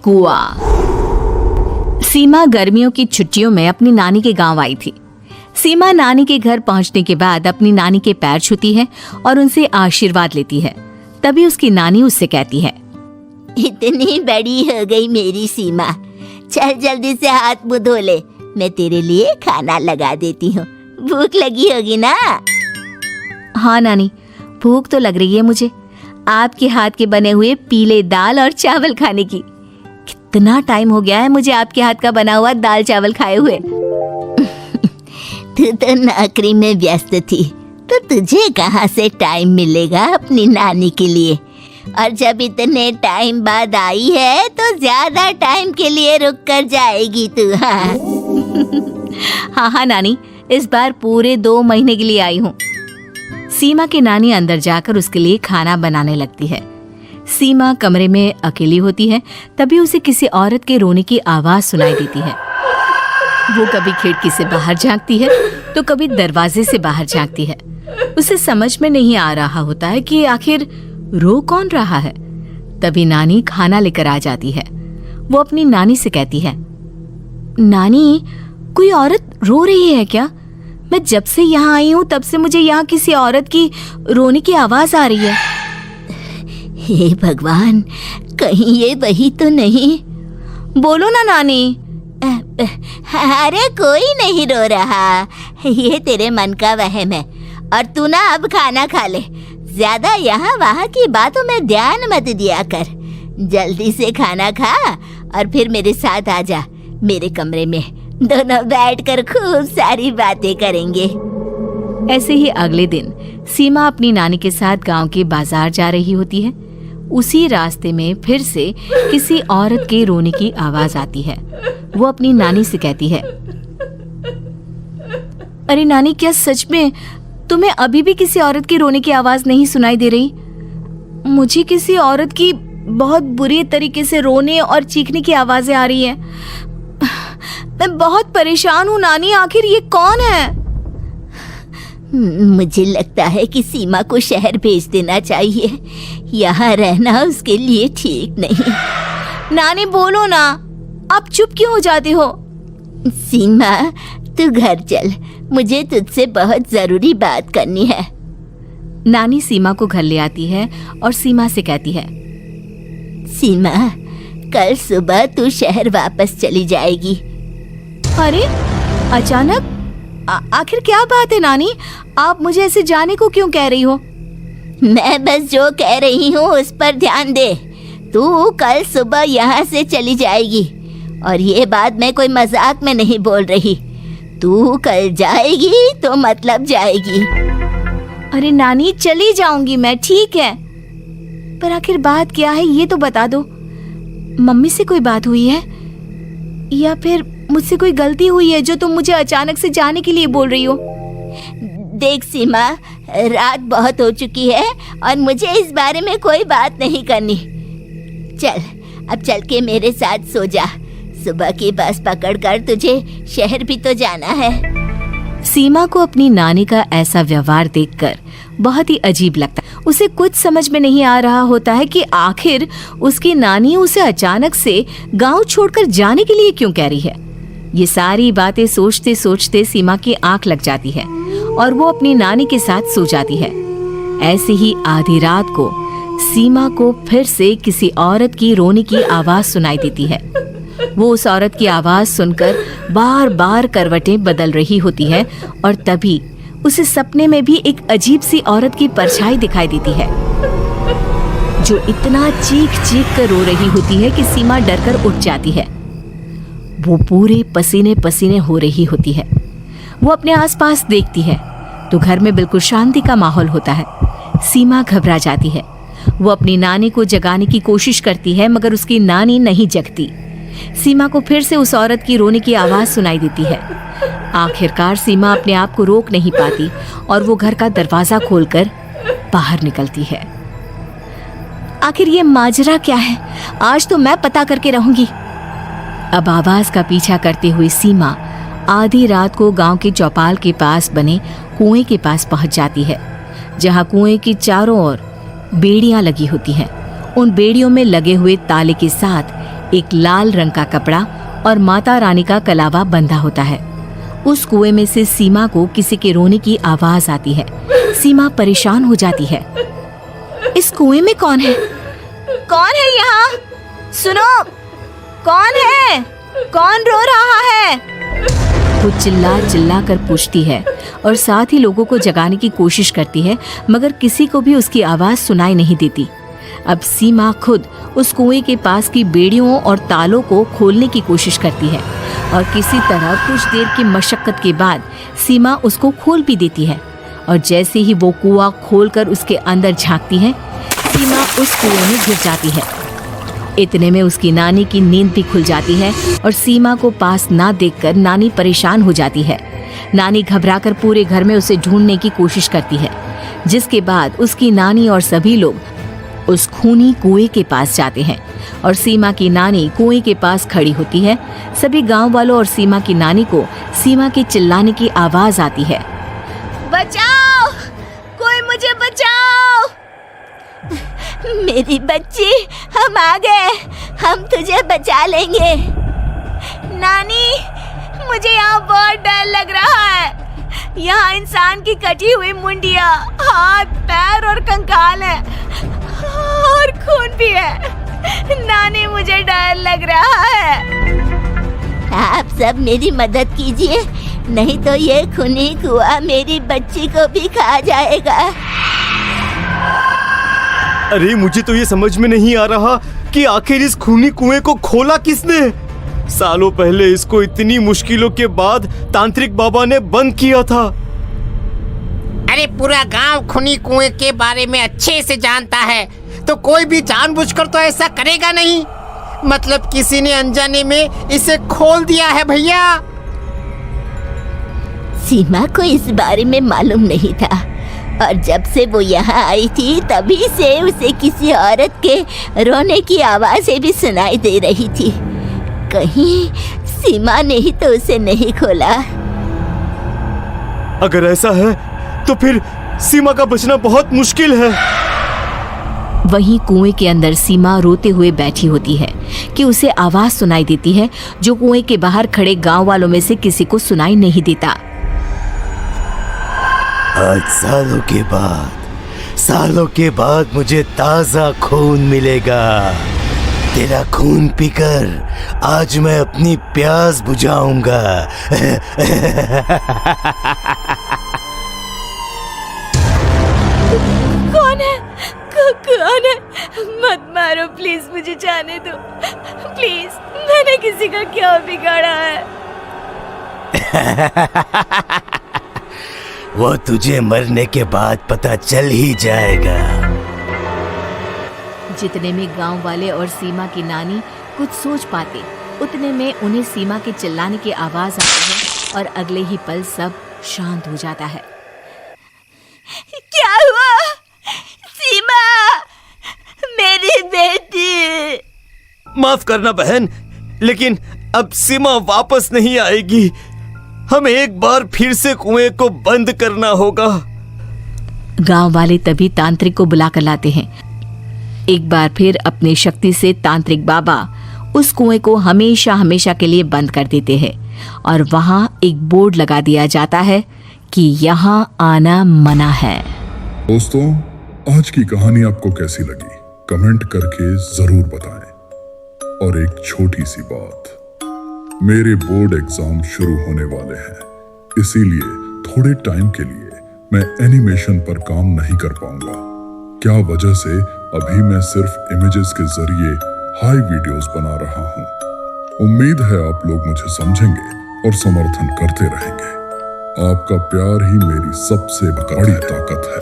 कुआं। सीमा गर्मियों की छुट्टियों में अपनी नानी के गांव आई थी। सीमा नानी के घर पहुंचने के बाद अपनी नानी के पैर छूती है और उनसे आशीर्वाद लेती है। तभी उसकी नानी उससे कहती है, इतनी बड़ी हो गई मेरी सीमा, चल जल्दी से हाथ मुंह धो ले, मैं तेरे लिए खाना लगा देती हूँ। भूख लगी होगी ना? हाँ नानी, भूख तो लग रही है मुझे, आपके हाथ के बने हुए पीले दाल और चावल खाने की। कितना टाइम हो गया है मुझे आपके हाथ का बना हुआ दाल चावल खाए हुए। तू तो नौकरी में व्यस्त थी, तो तुझे कहाँ से टाइम मिलेगा अपनी नानी के लिए? और जब इतने टाइम बाद आई है तो ज्यादा टाइम के लिए रुक कर जाएगी तू। हाँ नानी, इस बार पूरे 2 महीने के लिए आई हूँ। सीमा की नानी अंदर जाकर उसके लिए खाना बनाने लगती है। सीमा कमरे में अकेली होती है। तभी उसे किसी औरत के रोने की आवाज सुनाई देती है। वो कभी खिड़की से बाहर झांकती है तो कभी दरवाजे से बाहर झांकती है। उसे समझ में नहीं आ रहा होता है कि आखिर रो कौन रहा है। तभी नानी खाना लेकर आ जाती है। वो अपनी नानी से कहती है, नानी, कोई औरत रो रही है क्या? मैं जब से यहाँ आई हूँ तब से मुझे यहाँ किसी औरत की रोने की आवाज आ रही है। हे भगवान, कहीं ये वही तो नहीं? बोलो ना नानी। अरे कोई नहीं रो रहा, ये तेरे मन का वहम है। और तू ना अब खाना खा ले, ज्यादा यहाँ वहाँ की बातों में ध्यान मत दिया कर। जल्दी से खाना खा और फिर मेरे साथ आ जा मेरे कमरे में, दोनों बैठकर खूब सारी बातें करेंगे। ऐसे ही अगले दिन सीमा अपनी नानी के साथ गांव के बाजार जा रही होती है। उसी रास्ते में फिर से किसी औरत के रोने की आवाज आती है। वो अपनी नानी से कहती है, अरे नानी, क्या सच में तुम्हें अभी भी किसी औरत की रोने की आवाज नहीं सुनाई दे रही? मुझे किसी औरत की बहुत बुरी तरीके से रोने और चीखने की आवाजें आ रही हैं। मैं बहुत परेशान हूँ नानी, आखिर ये कौन है? मुझे लगता है कि सीमा को शहर भेज देना चाहिए, यहाँ रहना उसके लिए ठीक नहीं। नानी बोलो ना, आप चुप क्यों हो जाते हो? सीमा, तू घर चल, मुझे तुझसे बहुत जरूरी बात करनी है। नानी सीमा को घर ले आती है और सीमा से कहती है, सीमा, कल सुबह तू शहर वापस चली जाएगी। अरे अचानक? आखिर क्या बात है नानी, आप मुझे ऐसे जाने को क्यों कह रही हो? मैं बस जो कह रही हूँ उस पर ध्यान दे। तू कल सुबह यहाँ से चली जाएगी, और ये बात मैं कोई मजाक में नहीं बोल रही। तू कल जाएगी तो मतलब जाएगी। अरे नानी, चली जाऊंगी मैं, ठीक है, पर आखिर बात क्या है ये तो बता दो। मम्मी से कोई बात हुई है या फिर मुझसे कोई गलती हुई है जो तुम मुझे अचानक से जाने के लिए बोल रही हो? देख सीमा, रात बहुत हो चुकी है और मुझे इस बारे में कोई बात नहीं करनी। चल, अब चल के मेरे साथ सो जा। सुबह की बस पकड़कर तुझे शहर भी तो जाना है। सीमा को अपनी नानी का ऐसा व्यवहार देखकर बहुत ही अजीब लगता है। उसे कुछ समझ में नहीं आ रहा होता है कि आखिर उसकी नानी उसे अचानक से गांव छोड़कर जाने के लिए क्यों कह रही है। ये सारी बातें सोचते सोचते सीमा की आंख लग जाती है और वो अपनी नानी के साथ सो जाती है। ऐसे ही आधी रात को सीमा को फिर से किसी औरत की रोने की आवाज सुनाई देती है। वो उस औरत की आवाज सुनकर बार बार करवटें बदल रही होती है और तभी उसे सपने में भी एक अजीब सी औरत की परछाई दिखाई देती है, जो इतना चीख चीख कर रो रही होती है कि सीमा डरकर उठ जाती है। वो पूरे पसीने पसीने हो रही होती है। वो अपने आसपास देखती है तो घर में बिल्कुल शांति का माहौल होता है। सीमा घबरा जाती है। वो अपनी नानी को जगाने की कोशिश करती है मगर उसकी नानी नहीं जगती। सीमा को फिर से उस औरत की रोने की आवाज सुनाई देती है। आखिरकार सीमा अपने आप को रोक नहीं पाती और वो घर का दरवाजा खोलकर बाहर निकलती है। आखिर ये माजरा क्या है? आज तो मैं पता करके रहूंगी। अब आवाज का पीछा करते हुए सीमा आधी रात को गांव के चौपाल के पास बने कुएं के पास पहुंच जाती है, जहां कुएं की चारों ओर बेड़ियां लगी होती हैं। उन बेड़ियों में लगे हुए ताले के साथ एक लाल रंग का कपड़ा और माता रानी का कलावा बंधा होता है। उस कुएं में से सीमा को किसी के रोने की आवाज आती है। सीमा परेशान हो जाती है। इस कुएं में कौन है? कौन है यहाँ? सुनो, कौन है? कौन रो रहा है? वो चिल्ला चिल्ला कर पूछती है और साथ ही लोगों को जगाने की कोशिश करती है, मगर किसी को भी उसकी आवाज सुनाई नहीं देती। अब सीमा खुद उस कुएं के पास की बेड़ियों और तालों को खोलने की कोशिश करती है और किसी तरह कुछ देर की मशक्कत के बाद सीमा उसको खोल भी देती है। और जैसे ही वो कुआं खोलकर उसके अंदर झांकती है, सीमा उस कुएं में गिर जाती है। इतने में उसकी नानी की नींद भी खुल जाती है और सीमा को पास ना देखकर नानी परेशान हो जाती है। नानी घबराकर पूरे घर में उसे ढूंढने की कोशिश करती है, जिसके बाद उसकी नानी और सभी लोग उस खूनी कुएं के पास जाते हैं और सीमा की नानी कुएं के पास खड़ी होती है। सभी गांव वालों और सीमा की नानी को सीमा के चिल्लाने की आवाज आती है, बचाओ, कोई मुझे बचाओ। मेरी बच्ची, हम आ गए, हम तुझे बचा लेंगे। नानी, मुझे यहाँ बहुत डर लग रहा है। यहाँ इंसान की कटी हुई मुंडिया, हाथ, पैर और कंकाल है और खून भी है। नानी, मुझे डर लग रहा है। आप सब मेरी मदद कीजिए, नहीं तो ये खूनी कुआं मेरी बच्ची को भी खा जाएगा। अरे मुझे तो ये समझ में नहीं आ रहा कि आखिर इस खूनी कुएं को खोला किसने। सालों पहले इसको इतनी मुश्किलों के बाद तांत्रिक बाबा ने बंद किया था। अरे पूरा गांव खूनी कुएं के बारे में अच्छे से जानता है, तो कोई भी जानबूझकर तो ऐसा करेगा नहीं। मतलब किसी ने अनजाने में इसे खोल दिया है भैया। सीमा को इस बारे में मालूम नहीं था और जब से वो यहाँ आई थी तभी से उसे किसी औरत के रोने की आवाज़ें भी सुनाई दे रही थी। कहीं सीमा ने ही तो उसे नहीं खोला। अगर ऐसा है तो फिर सीमा का बचना बहुत मुश्किल है। वहीं कुएं के अंदर सीमा रोते हुए बैठी होती है कि उसे आवाज सुनाई देती है जो कुएं के बाहर खड़े गांव वालों में से किसी को सुनाई नहीं देता। आज सालों के बाद मुझे ताजा खून मिलेगा। तेरा खून पीकर आज मैं अपनी प्यास बुझाऊंगा। कौन है? कौन है? मत मारो प्लीज, मुझे जाने दो प्लीज। मैंने किसी का क्या बिगाड़ा है? वो तुझे मरने के बाद पता चल ही जाएगा। जितने में गांव वाले और सीमा की नानी कुछ सोच पाते, उतने में उन्हें सीमा के चिल्लाने की आवाज आती है और अगले ही पल सब शांत हो जाता है। क्या हुआ? सीमा, मेरी बेटी। माफ करना बहन, लेकिन अब सीमा वापस नहीं आएगी। हमें एक बार फिर से कुएं को बंद करना होगा। गांव वाले तभी तांत्रिक को बुला कर लाते हैं। एक बार फिर अपनी शक्ति से तांत्रिक बाबा उस कुएं को हमेशा हमेशा के लिए बंद कर देते हैं और वहां एक बोर्ड लगा दिया जाता है कि यहाँ आना मना है। दोस्तों, आज की कहानी आपको कैसी लगी कमेंट करके जरूर बताएं। और एक छोटी सी बात, मेरे बोर्ड एग्जाम शुरू होने वाले हैं, इसीलिए थोड़े टाइम के लिए मैं एनिमेशन पर काम नहीं कर पाऊंगा। क्या वजह से अभी मैं सिर्फ इमेजेस के जरिए हाई वीडियोस बना रहा हूं। उम्मीद है आप लोग मुझे समझेंगे और समर्थन करते रहेंगे। आपका प्यार ही मेरी सबसे बड़ी ताकत है।